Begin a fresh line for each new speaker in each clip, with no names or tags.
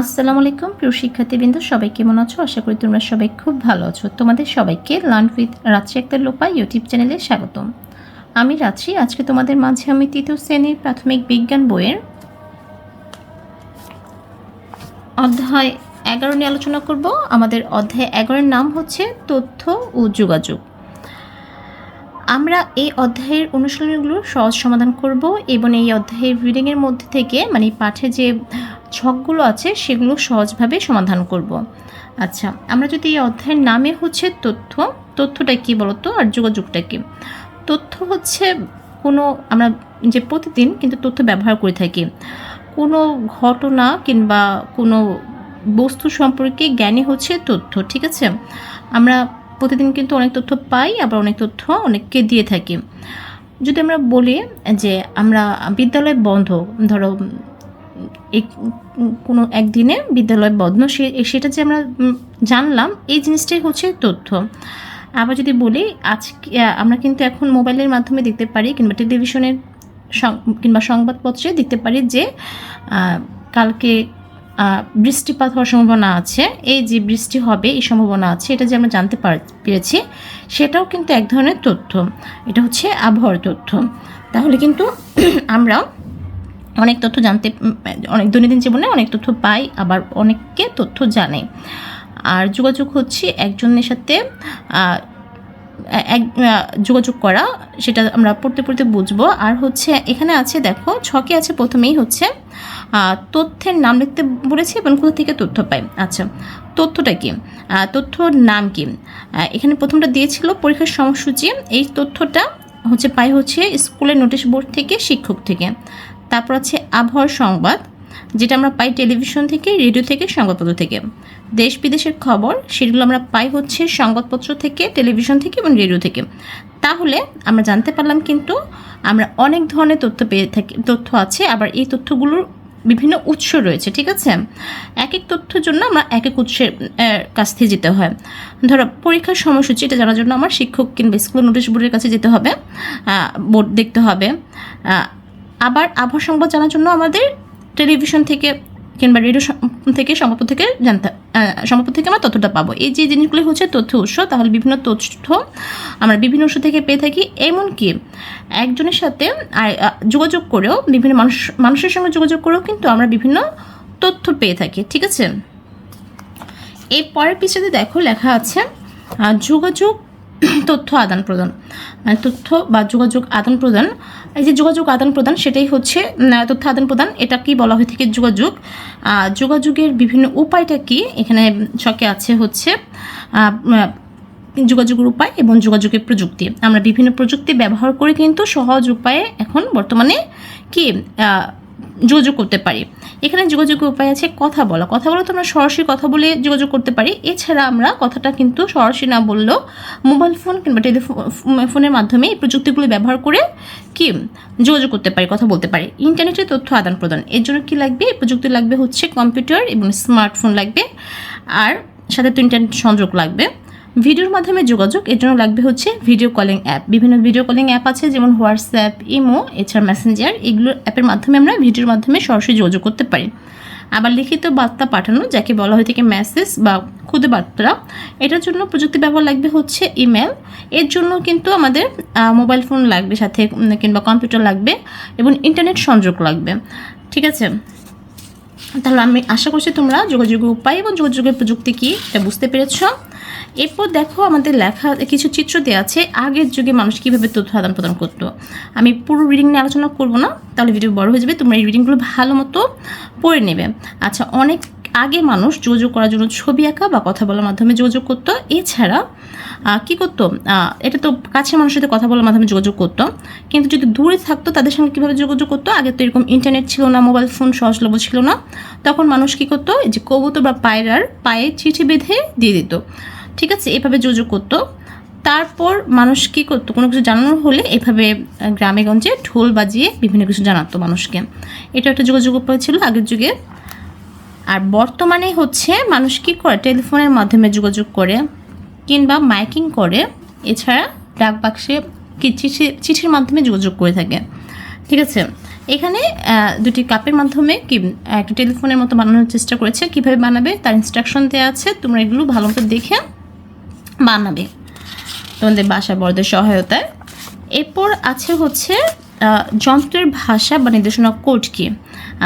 আসসালামু আলাইকুম প্রিয় শিক্ষার্থীবৃন্দ, সবাই কেমন আছো? আশা করি তোমরা সবাই খুব ভালো আছো। তোমাদের সবাইকে লার্ন উইথ রাত্রি আক্তার লোপা ইউটিউব চ্যানেলে স্বাগতম। আমি রাত্রি। আজকে তোমাদের মাঝে আমি তৃতীয় শ্রেণীর প্রাথমিক বিজ্ঞান বইয়ের অধ্যায় 11 নিয়ে আলোচনা করব। আমাদের অধ্যায় 11-এর নাম হচ্ছে তথ্য ও যোগাযোগ। আমরা এই অধ্যায়ের অনুশীলনীগুলোর সহজ সমাধান করব এবং এই অধ্যায়ের রিডিংয়ের মধ্যে থেকে মানে পাঠে যে ছকগুলো আছে সেগুলো সহজভাবে সমাধান করব। আচ্ছা, আমরা যদি এই অধ্যায়ের নামে হচ্ছে তথ্যটা কী বলতো আর যোগাযোগটা কী? তথ্য হচ্ছে কোনো আমরা যে প্রতিদিন কিন্তু তথ্য ব্যবহার করে থাকি, কোনো ঘটনা কিংবা কোনো বস্তু সম্পর্কে জ্ঞানী হচ্ছে তথ্য। ঠিক আছে, আমরা প্রতিদিন কিন্তু অনেক তথ্য পাই, আবার অনেক তথ্য অনেককে দিয়ে থাকি। যদি আমরা বলি যে আমরা বিদ্যালয় বন্ধ, ধরো কোনো একদিনে বিদ্যালয় বন্ধ, সেটা যে আমরা জানলাম, এই জিনিসটাই হচ্ছে তথ্য। আবার যদি বলি আজকে আমরা কিন্তু এখন মোবাইলের মাধ্যমে দেখতে পারি কিংবা টেলিভিশনের কিংবা সংবাদপত্রে দেখতে পারি যে কালকে বৃষ্টিপাত হওয়ার সম্ভাবনা আছে, এই যে বৃষ্টি হবে এই সম্ভাবনা আছে, এটা যে আমরা জানতে পেরেছি, সেটাও কিন্তু এক ধরনের তথ্য। এটা হচ্ছে আবহাওয়ার তথ্য। তাহলে কিন্তু আমরা অনেক তথ্য অনেক দৈনন্দিন জীবনে অনেক তথ্য পাই, আবার অনেককে তথ্য জানে। আর যোগাযোগ হচ্ছে একজনের সাথে যোগাযোগ করা, সেটা আমরা পড়তে পড়তে বুঝবো। আর হচ্ছে এখানে আছে, দেখো ছকে আছে, প্রথমেই হচ্ছে তথ্যের নাম লিখতে বলেছি এবং কোথা থেকে তথ্য পাই। আচ্ছা, তথ্যটা কি? তথ্যর নাম কি? এখানে প্রথমটা দিয়েছিল পরীক্ষার সময়সূচি। এই তথ্যটা পাই স্কুলের নোটিশ বোর্ড থেকে, শিক্ষক থেকে। তারপর আছে আবহাওয়ার সংবাদ, যেটা আমরা পাই টেলিভিশন থেকে, রেডিও থেকে, সংবাদপত্র থেকে। দেশ বিদেশের খবর, সেগুলো আমরা পাই সংবাদপত্র থেকে, টেলিভিশন থেকে এবং রেডিও থেকে। তাহলে আমরা জানতে পারলাম কিন্তু আমরা অনেক ধরনের তথ্য পেয়ে থাকি, তথ্য আছে, আবার এই তথ্যগুলোর বিভিন্ন উৎস রয়েছে। ঠিক আছে, এক এক তথ্যের জন্য আমরা এক এক উৎসের কাছ থেকে যেতে হয়। ধরো পরীক্ষার সময়সূচি, এটা জানার জন্য আমার শিক্ষক কিংবা স্কুল নোটিশ বোর্ডের কাছে যেতে হবে, বোর্ড দেখতে হবে। আবার আবহাওয়া সংবাদ জানার জন্য আমাদের টেলিভিশন থেকে কিংবা রেডিও থেকে, সংবাদপত্র থেকে আমরা তথ্যটা পাবো। এই যে জিনিসগুলি হচ্ছে তথ্য উৎস। তাহলে বিভিন্ন তথ্য আমরা বিভিন্ন উৎস থেকে পেয়ে থাকি। এমনকি একজনের সাথে যোগাযোগ করেও, বিভিন্ন মানুষের সঙ্গে যোগাযোগ করেও কিন্তু আমরা বিভিন্ন তথ্য পেয়ে থাকি। ঠিক আছে, এই পরের পৃষ্ঠাতে দেখো লেখা আছে যোগাযোগ, তথ্য আদান প্রদান। মানে তথ্য বা যোগাযোগ আদান প্রদান, এই যে যোগাযোগ আদান প্রদান, সেটাই হচ্ছে তথ্য আদান প্রদান। এটা কি বলা হয়ে থাকে? যোগাযোগ। যোগাযোগের বিভিন্ন উপায়টা কি? এখানে ছকে আছে যোগাযোগের উপায় এবং যোগাযোগের প্রযুক্তি। আমরা বিভিন্ন প্রযুক্তি ব্যবহার করে কিন্তু সহজ উপায়ে এখন বর্তমানে কি যোগাযোগ করতে পারি। এখানে যোগাযোগের উপায় আছে কথা বলা। কথা বলা তো আমরা সরাসরি কথা বলে যোগাযোগ করতে পারি। এছাড়া আমরা কথাটা কিন্তু সরাসরি না বললেও মোবাইল ফোন কিংবা টেলিফোনের মাধ্যমে এই প্রযুক্তিগুলো ব্যবহার করে কি যোগাযোগ করতে পারি, কথা বলতে পারি। ইন্টারনেটের তথ্য আদান প্রদান, এর জন্য কি লাগবে? এই প্রযুক্তি লাগবে কম্পিউটার এবং স্মার্টফোন লাগবে, আর সাথে তো ইন্টারনেট সংযোগ লাগবে। ভিডিওর মাধ্যমে যোগাযোগ, এর জন্য লাগবে ভিডিও কলিং অ্যাপ। বিভিন্ন ভিডিও কলিং অ্যাপ আছে, যেমন হোয়াটসঅ্যাপ, ইমো, এছাড়া মেসেঞ্জার। এগুলো অ্যাপের মাধ্যমে আমরা ভিডিওর মাধ্যমে সরাসরি যোগাযোগ করতে পারি। আবার লিখিত বার্তা পাঠানো, যাকে বলা হয়ে থাকে মেসেজ বা খুদে বার্তা, এটার জন্য প্রযুক্তি ব্যবহার লাগবে ইমেল। এর জন্য কিন্তু আমাদের মোবাইল ফোন লাগবে সাথে, কিংবা কম্পিউটার লাগবে এবং ইন্টারনেট সংযোগ লাগবে। ঠিক আছে, তাহলে আমি আশা করছি তোমরা যোগাযোগের উপায় এবং যোগাযোগের প্রযুক্তি কী এটা বুঝতে পেরেছ। এরপর দেখো আমাদের লেখা কিছু চিত্র দেওয়া আছে, আগের যুগে মানুষ কীভাবে তথ্য আদান প্রদান করতো। আমি পুরো রিডিং নিয়ে আলোচনা করবো না, তাহলে ভিডিও বড় হয়ে যাবে। তোমরা এই রিডিংগুলো ভালো মতো পড়ে নেবে। আচ্ছা, অনেক আগে মানুষ যোগাযোগ করার জন্য ছবি আঁকা বা কথা বলার মাধ্যমে যোগাযোগ করতো। এছাড়া কী করতো, এটা তো কাছের মানুষের সাথে কথা বলার মাধ্যমে যোগাযোগ করতো। কিন্তু যদি দূরে থাকতো তাদের সঙ্গে কীভাবে যোগাযোগ করতো? আগে তো এরকম ইন্টারনেট ছিল না, মোবাইল ফোন সহজলভ্য ছিল না। তখন মানুষ কী করতো, এই যে কবুতর বা পায়রার পায়ে চিঠি বেঁধে দিয়ে দিত। ঠিক আছে, এভাবে যোগাযোগ করতো। তারপর মানুষ কী করতো, কোনো কিছু জানানোর হলে এভাবে গ্রামে গঞ্জে ঢোল বাজিয়ে বিভিন্ন কিছু জানাতো মানুষকে। এটা একটা যোগাযোগ উপায় ছিল আগের যুগে। আর বর্তমানে মানুষ কী করে, টেলিফোনের মাধ্যমে যোগাযোগ করে কিংবা মাইকিং করে, এছাড়া ডাক বাক্সে চিঠির মাধ্যমে যোগাযোগ করে থাকে। ঠিক আছে, এখানে দুটি কাপের মাধ্যমে কি একটা টেলিফোনের মতো বানানোর চেষ্টা করেছে। কিভাবে বানাবে তার ইনস্ট্রাকশন দেওয়া আছে, তোমরা এগুলো ভালো মতো দেখে বানাবে তোমাদের বাসা বড়দের সহায়তায়। এরপর আছে হচ্ছে যন্ত্রের ভাষা বা নির্দেশনা কোড কি।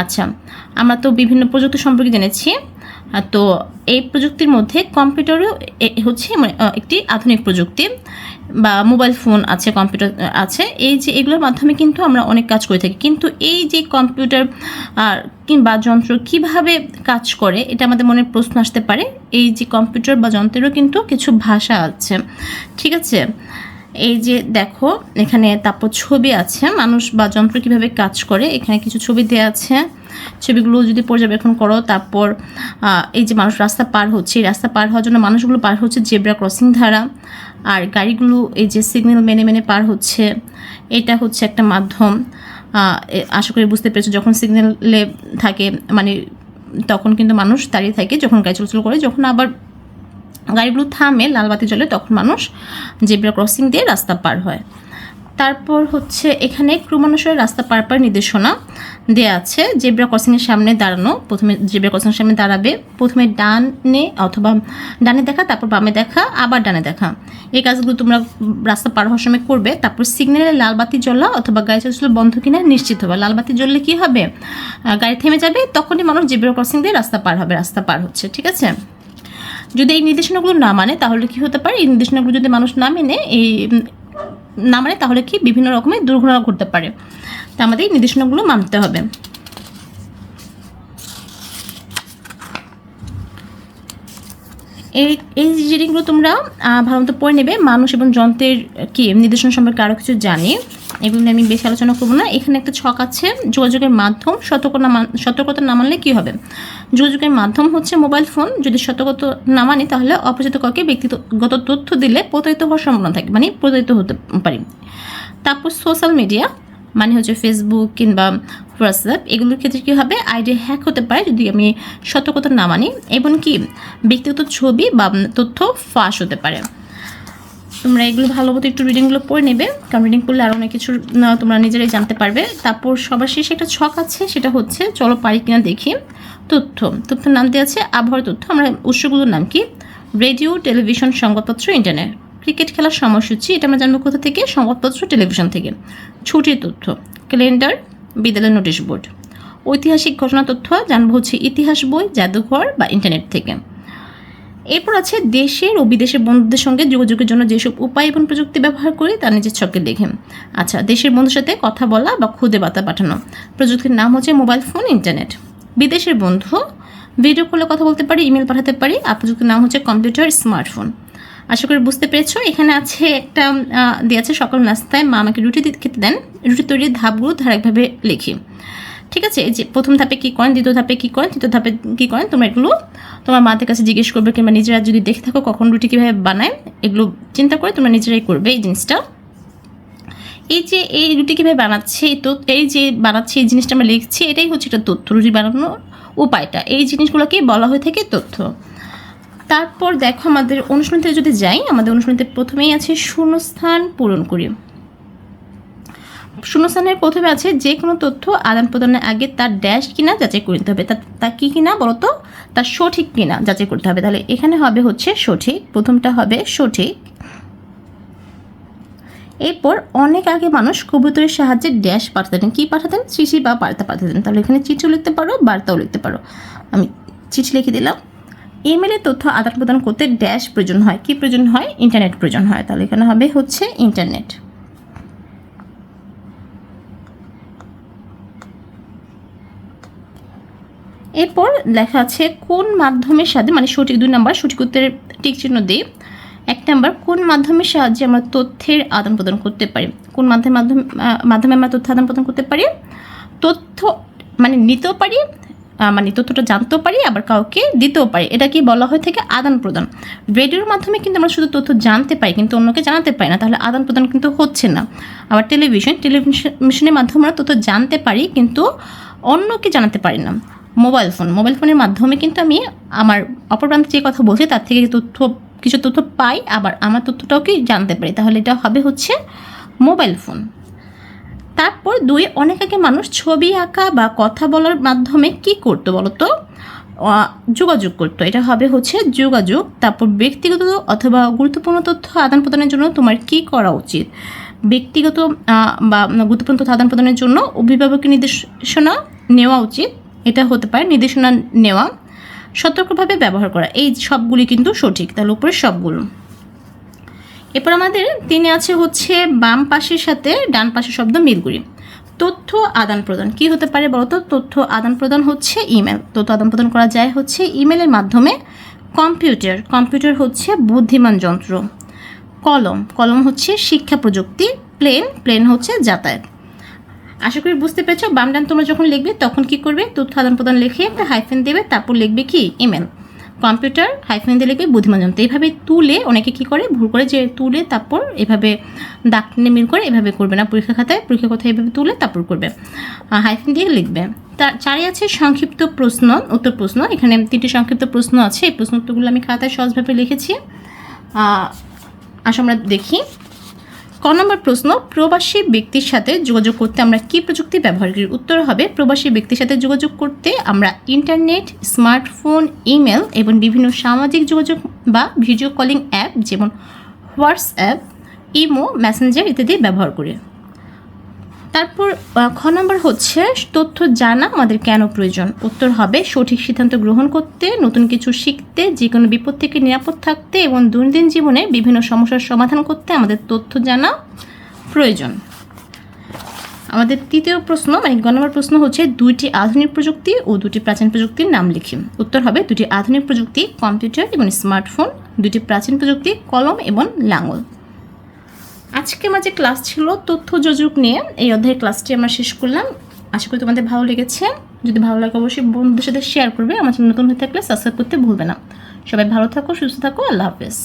আচ্ছা, আমরা তো বিভিন্ন প্রযুক্তি সম্পর্কে জেনেছি। তো এই প্রযুক্তির মধ্যে কম্পিউটারও হচ্ছে একটি আধুনিক প্রযুক্তি, বা মোবাইল ফোন আছে, কম্পিউটার আছে, এই যে এগুলোর মাধ্যমে কিন্তু আমরা অনেক কাজ করে থাকি। কিন্তু এই যে কম্পিউটার কিংবা যন্ত্র কিভাবে কাজ করে এটা আমাদের মনে প্রশ্ন আসতে পারে। এই যে কম্পিউটার বা যন্ত্রেরও কিন্তু কিছু ভাষা আছে, ঠিক আছে। এই যে দেখো এখানে, তারপর ছবি আছে, মানুষ বা যন্ত্র কিভাবে কাজ করে, এখানে কিছু ছবি দেওয়া আছে। ছবিগুলো যদি পর্যবেক্ষণ করো, তারপর এই যে মানুষ রাস্তা পার হচ্ছে, এই রাস্তা পার হওয়ার জন্য মানুষগুলো পার হচ্ছে জেব্রা ক্রসিং ধারা, আর গাড়িগুলো এই যে সিগন্যাল মেনে মেনে পার হচ্ছে, এটা হচ্ছে একটা মাধ্যম। আশা করি বুঝতে পেরেছো, যখন সিগন্যালে থাকে মানে তখন কিন্তু মানুষ দাঁড়িয়ে থাকে যখন গাড়ি চলাচল করে, যখন আবার গাড়িগুলো থামে লাল বাতি জ্বলে তখন মানুষ জেব্রা ক্রসিং দিয়ে রাস্তা পার হয়। তারপর হচ্ছে এখানে ক্রমানুসারে রাস্তা পার পার নির্দেশনা দেওয়া আছে। জেব্রা ক্রসিংয়ের সামনে দাঁড়ানো, প্রথমে জেব্রা ক্রসিংয়ের সামনে দাঁড়াবে, প্রথমে ডানে অথবা ডানে দেখা, তারপর বামে দেখা, আবার ডানে দেখা। এই কাজগুলো তোমরা রাস্তা পার হওয়ার সময় করবে। তারপর সিগন্যালে লাল বাতি জ্বলা অথবা গাড়ি চলাচল বন্ধ কিনা নিশ্চিত হবে। লাল বাতি জ্বললে কি হবে, গাড়ি থেমে যাবে, তখনই মানুষ জেব্রা ক্রসিং দিয়ে রাস্তা পার হবে, রাস্তা পার হচ্ছে, ঠিক আছে। যদি এই নির্দেশনাগুলো না মানে তাহলে কি হতে পারে, এই নির্দেশনাগুলো যদি মানুষ না মেনে তাহলে কি বিভিন্ন রকমের দুর্ঘটনা ঘটতে পারে। তা আমাদের এই নির্দেশনাগুলো মানতে হবে। এই জিনিসগুলো তোমরা ভালো মতো পড়ে নেবে। মানুষ এবং যন্ত্রের কি নির্দেশনা সম্পর্কে আরও কিছু জানি, এগুলো আমি বেশি আলোচনা করবো না। এখানে একটা ছক আছে, যোগাযোগের মাধ্যম সতর্কতা না মানলে কী হবে। যোগাযোগের মাধ্যম হচ্ছে মোবাইল ফোন, যদি সতর্কতা না মানে তাহলে অপরিচিত কাউকে ব্যক্তিগত তথ্য দিলে প্রতারিত হওয়ার সম্ভাবনা থাকে, মানে প্রতারিত হতে পারি। তারপর সোশ্যাল মিডিয়া মানে হচ্ছে ফেসবুক কিংবা হোয়াটসঅ্যাপ, এগুলোর ক্ষেত্রে কী হবে, আইডি হ্যাক হতে পারে যদি আমি সতর্কতা না মানি, এবং কি ব্যক্তিগত ছবি বা তথ্য ফাঁস হতে পারে। তোমরা এগুলো ভালো মতো একটু রিডিংগুলো পড়ে নেবে, কারণ রিডিং করলে আরও অনেক কিছু তোমরা নিজেরাই জানতে পারবে। তারপর সবার শেষে একটা ছক আছে, সেটা হচ্ছে চলো পারি কিনা দেখি। তথ্যের নাম দেওয়া আছে আবহাওয়ার তথ্য। আমরা উৎসগুলোর নাম কি, রেডিও, টেলিভিশন, সংবাদপত্র, ইন্টারনেট। ক্রিকেট খেলার সময়সূচি, এটা আমরা জানবো কোথা থেকে, সংবাদপত্র, টেলিভিশন থেকে। ছুটির তথ্য, ক্যালেন্ডার, বিদ্যালয়ের নোটিশ বোর্ড। ঐতিহাসিক ঘটনা তথ্য জানবো হচ্ছে ইতিহাস বই, জাদুঘর বা ইন্টারনেট থেকে। এরপর আছে দেশের ও বিদেশের বন্ধুদের সঙ্গে যোগাযোগের জন্য যেসব উপায় এবং প্রযুক্তি ব্যবহার করি তা নিজের ছকে দেখেন। আচ্ছা, দেশের বন্ধুর সাথে কথা বলা বা খুদে বার্তা পাঠানো, প্রযুক্তির নাম হচ্ছে মোবাইল ফোন, ইন্টারনেট। বিদেশের বন্ধু, ভিডিও কলে কথা বলতে পারি, ইমেল পাঠাতে পারি, আর প্রযুক্তির নাম হচ্ছে কম্পিউটার, স্মার্টফোন। আশা করি বুঝতে পেরেছো। এখানে আছে একটা দেওয়া আছে, সকাল নাস্তায় মা আমাকে রুটি খেতে দেন, রুটি তৈরির ধাপগুলো ধারাবাহিকভাবে লিখি, ঠিক আছে। এই যে প্রথম ধাপে কী করেন, দ্বিতীয় ধাপে কী করেন, তৃতীয় ধাপে কী করেন, তোমরা এগুলো তোমার মাদের কাছে জিজ্ঞেস করবে, কিংবা নিজেরা যদি দেখে থাকো কখন রুটি কীভাবে বানায়, এগুলো চিন্তা করে তোমরা নিজেরাই করবে এই জিনিসটা। এই যে এই রুটি কীভাবে বানাচ্ছে, তো এই যে বানাচ্ছে এই জিনিসটা আমরা লিখছি, এটাই হচ্ছে একটা তথ্য। রুটি বানানোর উপায়টা, এই জিনিসগুলোকে বলা হয়ে থাকে তথ্য। তারপর দেখো আমাদের অনুশীলনীতে যদি যাই, আমাদের অনুশীলনীতে প্রথমেই আছে শূন্যস্থান পূরণ করি। শূন্যস্থানের প্রথমে আছে যে কোনো তথ্য আদান প্রদানের আগে তার ড্যাশ কিনা যাচাই করে নিতে হবে। তা কী কিনা বলো তো, তার সঠিক কিনা যাচাই করতে হবে। তাহলে এখানে হবে হচ্ছে সঠিক, প্রথমটা হবে সঠিক। এরপর অনেক আগে মানুষ কবুতরের সাহায্যে ড্যাশ পাঠাতেন, কী পাঠাতেন, চিঠি বা বার্তা পাঠাতেন। তাহলে এখানে চিঠিও লিখতে পারো, বার্তাও লিখতে পারো। আমি চিঠি লিখে দিলাম। ইমেলের তথ্য আদান প্রদান করতে ড্যাশ প্রয়োজন হয়, কী প্রয়োজন হয়, ইন্টারনেট প্রয়োজন হয়। তাহলে এখানে হবে হচ্ছে ইন্টারনেট। এরপর লেখা আছে কোন মাধ্যমের সাথে, মানে সঠিক 2 নাম্বার, সঠিক উত্তরের টিক চিহ্ন দিই। 1 নাম্বার, কোন মাধ্যমের সাহায্যে আমরা তথ্যের আদান প্রদান করতে পারি। কোন মাধ্যমে আমরা তথ্য আদান প্রদান করতে পারি, তথ্য মানে নিতেও পারি, মানে তথ্যটা জানতেও পারি, আবার কাউকে দিতেও পারি। এটা কি বলা হয়ে থাকে আদান প্রদান। রেডিওর মাধ্যমে কিন্তু আমরা শুধু তথ্য জানতে পারি কিন্তু অন্যকে জানাতে পারি না, তাহলে আদান প্রদান কিন্তু হচ্ছে না। আবার টেলিভিশনের মাধ্যমে আমরা তথ্য জানতে পারি কিন্তু অন্যকে জানাতে পারি না। মোবাইল ফোনের মাধ্যমে কিন্তু আমি আমার অপর প্রান্তে যে কথা বলছি তার থেকে কিছু তথ্য পাই, আবার আমার তথ্যটাও কি জানতে পারি। তাহলে এটা হবে হচ্ছে মোবাইল ফোন। তারপর 2, অনেক আগে মানুষ ছবি আঁকা বা কথা বলার মাধ্যমে কি করতো বলো তো? যোগাযোগ করতো। এটা হবে হচ্ছে যোগাযোগ। তারপর ব্যক্তিগত অথবা গুরুত্বপূর্ণ তথ্য আদান প্রদানের জন্য তোমার কি করা উচিত? ব্যক্তিগত বা গুরুত্বপূর্ণ তথ্য আদান প্রদানের জন্য অভিভাবকের নির্দেশনা নেওয়া উচিত। এটা হতে পারে নির্দেশনা নেওয়া, সতর্কভাবে ব্যবহার করা। এই সবগুলি কিন্তু সঠিক, তাহলে উপরে সবগুলো। এরপর আমাদের 3 আছে হচ্ছে বাম পাশের সাথে ডান পাশের শব্দ মিল করি। তথ্য আদান প্রদান কি হতে পারে বলতো? তথ্য আদান প্রদান হচ্ছে ইমেল। তথ্য আদান প্রদান করা যায় হচ্ছে ইমেলের মাধ্যমে। কম্পিউটার হচ্ছে বুদ্ধিমান যন্ত্র। কলম হচ্ছে শিক্ষা প্রযুক্তি। প্লেন হচ্ছে যাতায়াত। আশা করি বুঝতে পেরেছো। বাম ডান তোমরা যখন লিখবে তখন কি করবে? তথ্য আদান প্রদান লিখে একটা হাইফেন দেবে, তারপর লিখবে কি ইমেল। কম্পিউটার হাইফেন দিয়ে লিখবে বুদ্ধিমান যন্ত্র। এইভাবে তুলে অনেকে কি করে, ভুল করে যে তুলে তারপর এভাবে দাগ টেনে মিল করে এভাবে করবে না। পরীক্ষা খাতায় এভাবে তুলে তারপর করবে, হাইফেন দিয়ে লিখবে। তার 4 আছে সংক্ষিপ্ত প্রশ্ন উত্তর প্রশ্ন। এখানে 3টি সংক্ষিপ্ত প্রশ্ন আছে। এই প্রশ্ন উত্তরগুলো আমি খাতায় সহজভাবে লিখেছি। আসলে আমরা দেখি। ক নম্বর প্রশ্ন, প্রবাসী ব্যক্তির সাথে যোগাযোগ করতে আমরা কি প্রযুক্তি ব্যবহার করি? উত্তর হবে প্রবাসী ব্যক্তির সাথে যোগাযোগ করতে আমরা ইন্টারনেট, স্মার্টফোন, ইমেল এবং বিভিন্ন সামাজিক যোগাযোগ বা ভিডিও কলিং অ্যাপ যেমন হোয়াটসঅ্যাপ, ইমো, মেসেঞ্জার ইত্যাদি ব্যবহার করি। তারপর খ নম্বর হচ্ছে তথ্য জানা আমাদের কেন প্রয়োজন? উত্তর হবে সঠিক সিদ্ধান্ত গ্রহণ করতে, নতুন কিছু শিখতে, যে কোনো বিপদ থেকে নিরাপদ থাকতে এবং দৈনন্দিন জীবনে বিভিন্ন সমস্যার সমাধান করতে আমাদের তথ্য জানা প্রয়োজন। আমাদের তৃতীয় প্রশ্ন গ নম্বর প্রশ্ন হচ্ছে 2টি আধুনিক প্রযুক্তি ও 2টি প্রাচীন প্রযুক্তির নাম লিখি। উত্তর হবে 2টি আধুনিক প্রযুক্তি কম্পিউটার এবং স্মার্টফোন, 2টি প্রাচীন প্রযুক্তি কলম এবং লাঙল। আজকে আমার যে ক্লাস ছিল তথ্য যোগাযোগ নিয়ে, এই অধ্যায়ের ক্লাসটি আমরা শেষ করলাম। আশা করি তোমাদের ভালো লেগেছে। যদি ভালো লাগে অবশ্যই বন্ধুদের সাথে শেয়ার করবে। আমার চ্যানেল নতুন হয়ে থাকলে সাবস্ক্রাইব করতে ভুলবে না। সবাই ভালো থাকো, সুস্থ থাকো। আল্লাহ হাফেজ।